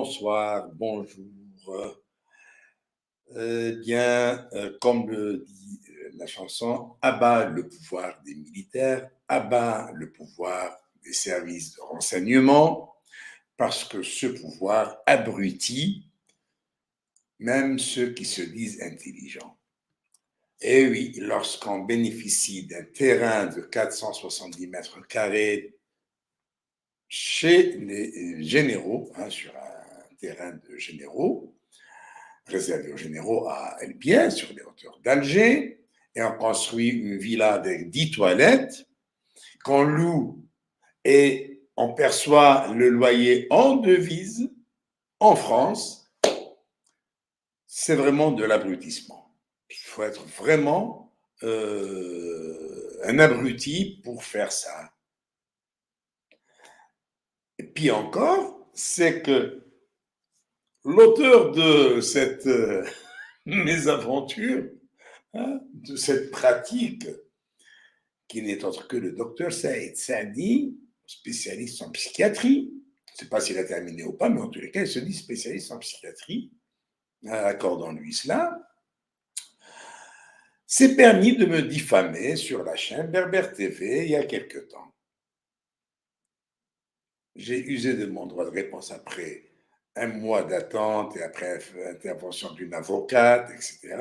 bonsoir, bonjour. Comme le dit la chanson, abat le pouvoir des militaires, abat le pouvoir des services de renseignement, parce que ce pouvoir abrutit même ceux qui se disent intelligents. Et oui, lorsqu'on bénéficie d'un terrain de 470 mètres carrés chez les généraux, sur un terrain de généraux, réservé aux généraux à El Biais, sur les hauteurs d'Alger, et on construit une villa avec 10 toilettes, qu'on loue et on perçoit le loyer en devise en France, c'est vraiment de l'abrutissement. Il faut être vraiment un abruti pour faire ça. Et puis encore, c'est que l'auteur de cette mésaventure, de cette pratique, qui n'est autre que le docteur Saïd Saadi, spécialiste en psychiatrie. Je ne sais pas s'il a terminé ou pas, mais en tous les cas, il se dit spécialiste en psychiatrie, accordons-lui cela, s'est permis de me diffamer sur la chaîne Berbère TV il y a quelque temps. J'ai usé de mon droit de réponse après un mois d'attente et après intervention d'une avocate, etc.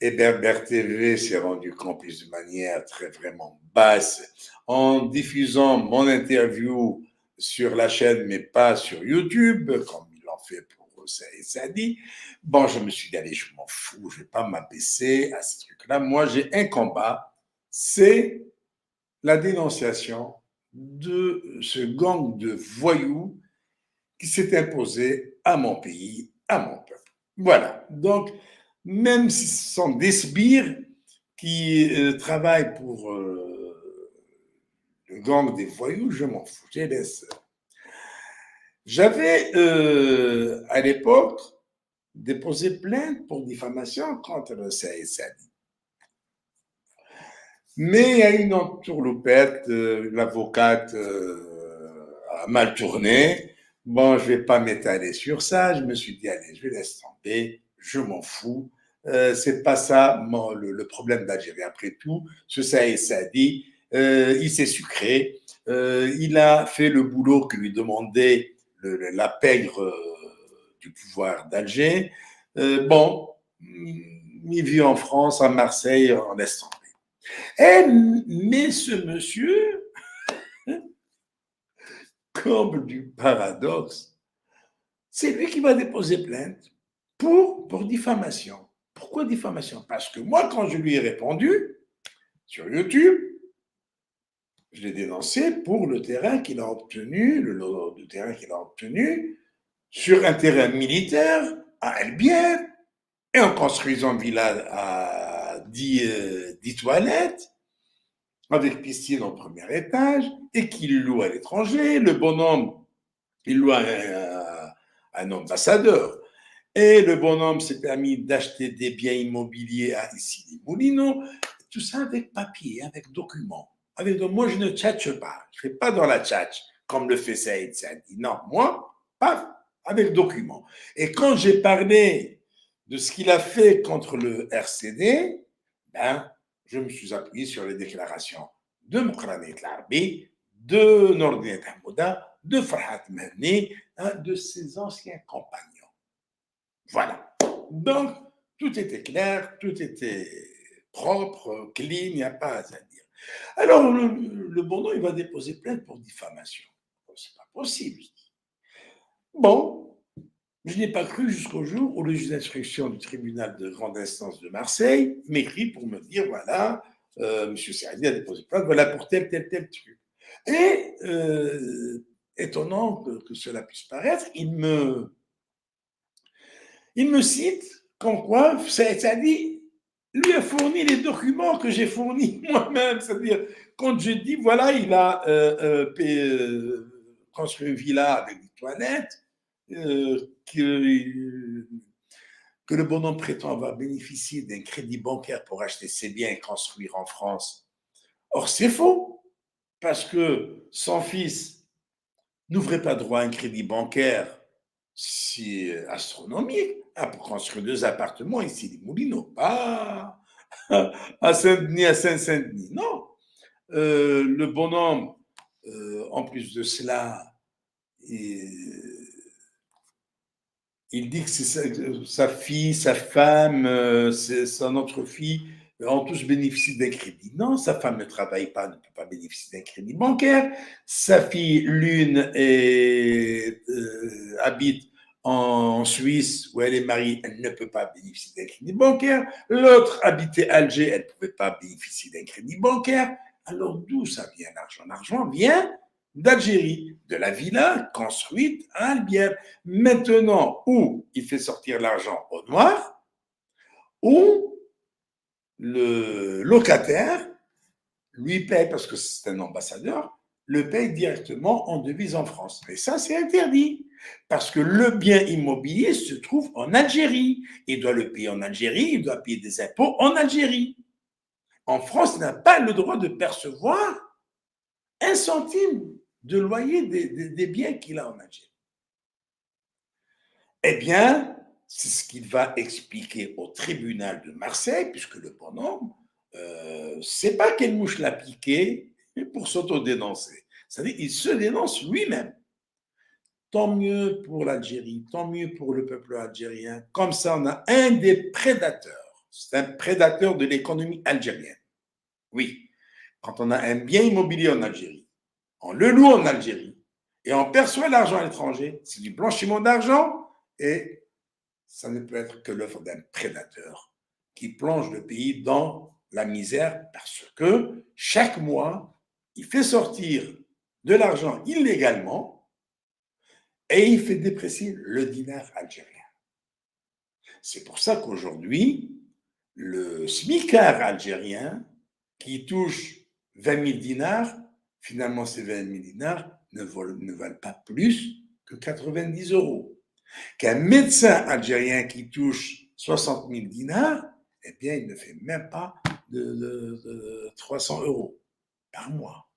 Et Berbère TV s'est rendu complice de manière très vraiment basse en diffusant mon interview sur la chaîne, mais pas sur YouTube, comme ils l'ont fait pour Saadi. Bon, je me suis dit, allez, je m'en fous, je ne vais pas m'abaisser à ce truc-là. Moi, j'ai un combat, c'est la dénonciation de ce gang de voyous qui s'est imposé à mon pays, à mon peuple. Voilà. Donc, même si ce sont des sbires qui travaillent pour le gang des voyous, je m'en fous, je les laisse. J'avais, à l'époque, déposé plainte pour diffamation contre Saïd Saadi. Mais il y a une entourloupette, l'avocate a mal tourné. Bon, je ne vais pas m'étaler sur ça. Je me suis dit, allez, je vais laisser tomber, je m'en fous. C'est pas ça le problème d'Algérie. Après tout, ce Saïd Saadi, il s'est sucré. Il a fait le boulot que lui demandait la pègre du pouvoir d'Alger. Bon, il vit en France, à Marseille, en laisse tomber. Mais ce monsieur, comble du paradoxe, c'est lui qui va déposer plainte pour diffamation. Pourquoi diffamation? Parce que moi, quand je lui ai répondu sur YouTube, je l'ai dénoncé pour le terrain qu'il a obtenu, le terrain qu'il a obtenu sur un terrain militaire à El Biais, et en construisant une villa à 10 toilettes, avec piscine au premier étage, et qu'il loue à l'étranger. Le bonhomme, il loue un ambassadeur. Et le bonhomme s'est permis d'acheter des biens immobiliers à Issy-les-Moulineaux, tout ça avec papier, avec documents. Moi, je ne tchatche pas. Je ne fais pas dans la tchatche, comme le fait Saïd Saadi. Non, moi, paf, avec documents. Et quand j'ai parlé de ce qu'il a fait contre le RCD, je me suis appuyé sur les déclarations de Moukhranit Larbi, de Nordin Hamouda, de Farhat Mahni, de ses anciens compagnons. Voilà. Donc, tout était clair, tout était propre, clean, il n'y a pas à dire. Alors, le bonhomme, il va déposer plainte pour diffamation. C'est pas possible. Bon, je n'ai pas cru jusqu'au jour où le juge d'instruction du tribunal de grande instance de Marseille m'écrit pour me dire, voilà, M. Saadi a déposé plainte, voilà pour tel truc. Et, étonnant que cela puisse paraître, il me cite comme quoi Saadi lui a fourni les documents que j'ai fournis moi-même. C'est-à-dire, quand je dis, voilà, il a construit une villa avec des toilettes, que le bonhomme prétend avoir bénéficié d'un crédit bancaire pour acheter ses biens et construire en France. Or, c'est faux, parce que son fils n'ouvrait pas droit à un crédit bancaire c'est astronomique. Ah, pour construire 2 appartements ici, les Moulineaux, pas à Saint-Denis, à Saint-Saint-Denis. Non. Le bonhomme, en plus de cela, il dit que c'est sa fille, sa femme, son autre fille, en tous bénéficient d'un crédit. Non, sa femme ne travaille pas, ne peut pas bénéficier d'un crédit bancaire. Sa fille, l'une, habite en Suisse où elle est mariée, elle ne peut pas bénéficier d'un crédit bancaire. L'autre habitait Alger, elle ne pouvait pas bénéficier d'un crédit bancaire. Alors d'où ça vient l'argent? L'argent vient d'Algérie, de la villa construite à Albière. Maintenant, où il fait sortir l'argent au noir, ou le locataire lui paye, parce que c'est un ambassadeur, le paye directement en devise en France. Et ça, c'est interdit, parce que le bien immobilier se trouve en Algérie. Il doit le payer en Algérie, il doit payer des impôts en Algérie. En France, il n'a pas le droit de percevoir un centime de loyer des biens qu'il a en Algérie. Eh bien, c'est ce qu'il va expliquer au tribunal de Marseille, puisque le bonhomme ne sait pas quelle mouche l'a piqué pour s'autodénoncer. C'est-à-dire qu'il se dénonce lui-même. Tant mieux pour l'Algérie, tant mieux pour le peuple algérien. Comme ça, on a un des prédateurs. C'est un prédateur de l'économie algérienne. Oui, quand on a un bien immobilier en Algérie, on le loue en Algérie et on perçoit l'argent à l'étranger, c'est du blanchiment d'argent et ça ne peut être que l'œuvre d'un prédateur qui plonge le pays dans la misère parce que chaque mois, il fait sortir de l'argent illégalement et il fait déprécier le dinar algérien. C'est pour ça qu'aujourd'hui, le smicard algérien qui touche 20 000 dinars, finalement ces 20 000 dinars ne valent pas plus que 90 €. Qu'un médecin algérien qui touche 60 000 dinars, eh bien, il ne fait même pas de 300 € par mois.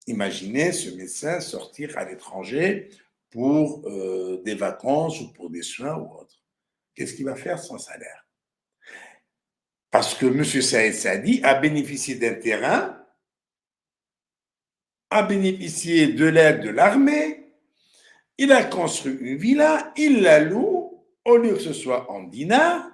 Imaginez ce médecin sortir à l'étranger pour des vacances ou pour des soins ou autre. Qu'est-ce qu'il va faire sans salaire? Parce que M. Saïd Saadi a bénéficié d'un terrain, a bénéficié de l'aide de l'armée, il a construit une villa, il la loue, au lieu que ce soit en dinars,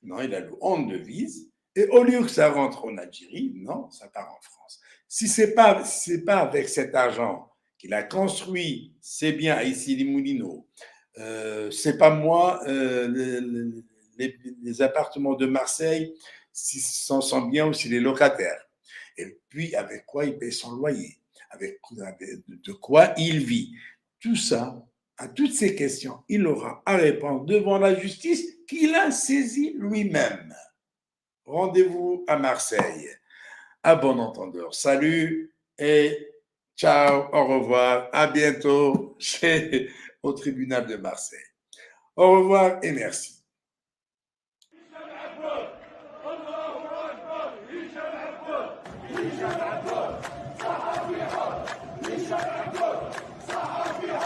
non, il la loue en devise, et au lieu que ça rentre en Algérie, non, ça part en France. Si ce n'est pas avec cet argent qu'il a construit ses biens à Issy-les-Moulineaux, c'est pas moi, les appartements de Marseille, si s'en sont bien aussi les locataires. Et puis, avec quoi il paye son loyer, avec de quoi il vit. Tout ça, à toutes ces questions, il aura à répondre devant la justice qu'il a saisie lui-même. Rendez-vous à Marseille. À bon entendeur. Salut et ciao, au revoir, à bientôt au tribunal de Marseille. Au revoir et merci.